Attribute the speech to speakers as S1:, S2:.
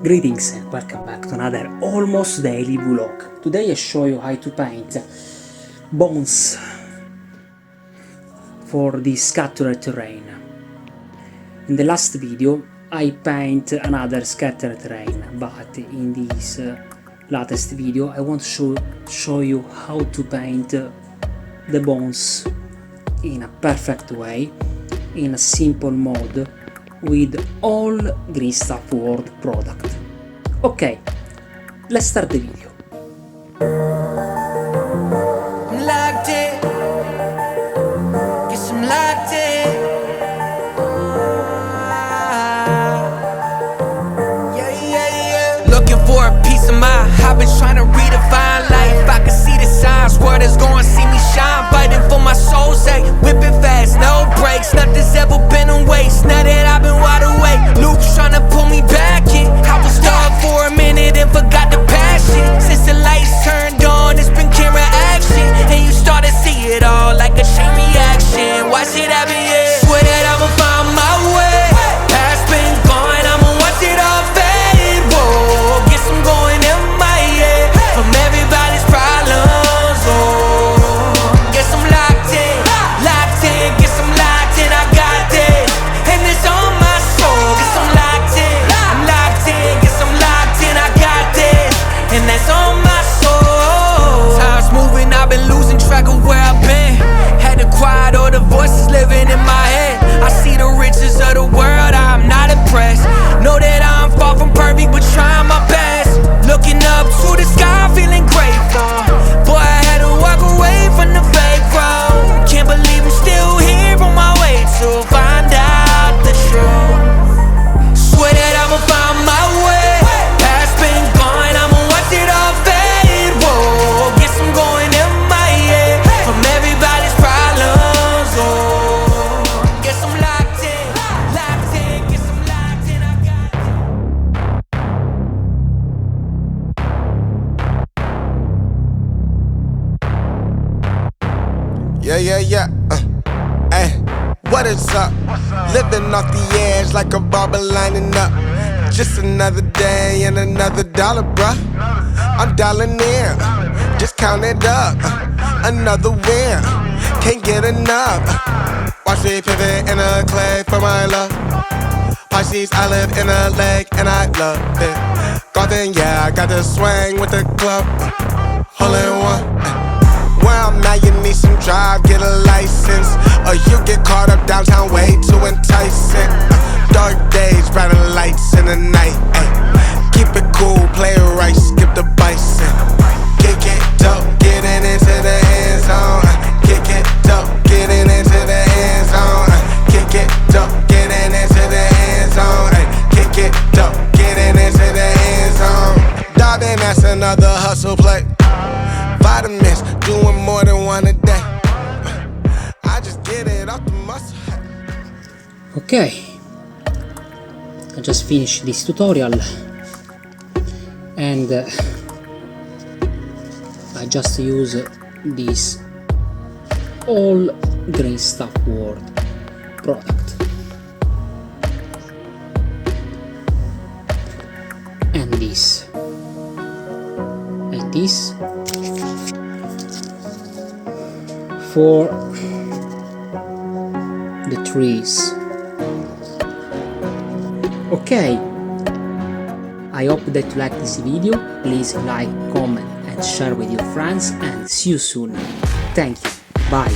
S1: Greetings and welcome back to another almost daily vlog. Today I show you how to paint bones for the scattered terrain. In the last video I paint another scattered terrain, but in this latest video I want to show you how to paint the bones in a perfect way, in a simple mode, with all greenstuffworld product. Okay, let's start the video.
S2: I'm locked in. Guess I'm locked in. Yeah. Looking for a piece of mind. I've been trying to redefine life. I can see the signs. World is gonna see me shine. Fighting for my soul's sake. Whipping fast, no brakes. Nothing's ever been a waste. Now that I've been wide awake, Luke's trying to pull me back in. I was stuck for a minute and forgot the passion. Since the lights turned on, it's been camera action, and you start to see it all like a chain reaction. Watch it happen, yeah. Swear that I'ma find my way. Past been gone, I'ma watch it all fade. Whoa, guess I'm going MIA from everybody's problems. Oh, guess I'm locked in, guess I'm locked in. I got this, and it's on my soul. Guess I'm locked in, guess I'm locked in. I got this, and that's on my soul. Time's moving, I've been losing track of where I've been. Had to quiet all the voices living in my head. I see the riches of the world, I'm not impressed. Know that I'm far from perfect, but trying my best. Looking up to the sky, feeling grateful. Boy, I had to walk away from the fake road. Can't believe I'm still here on my way to find out the truth. Swear that I'ma find my way. Past been gone, I'ma watch it all fade. Whoa, guess I'm going MIA from everybody's problems. Oh, guess I'm locked in, guess I'm locked in. I got
S3: Yeah. Hey, what is up? Living off the edge like a barber lining up. Just another day and another dollar, bruh. I'm dialing in, just count it up. Another win, can't get enough. Watch me pivot in a clay for my love. Pisces, I live in a lake and I love it. Garden, yeah, I got the swing with the club. Hole in one. Where I'm at, you need some drive, get a license, or you get caught up downtown way too enticing. Dark days, brighter lights in the night. Ay. Keep it cool, play it right, skip the bison. Kick it dope, getting into the end zone. Kick it dope, getting into the end zone. Kick it dope, getting into the end zone. Kick it dope, getting into the end zone. Darling, that's another hustle play. Vitamins, doing more than one a day. I just get it off the muscle.
S1: Okay, I just finished this tutorial and I just use this all greenstuffworld product and this and this for the trees. Okay, I hope that you like this video. Please like, comment and share with your friends, and see you soon. Thank you, bye.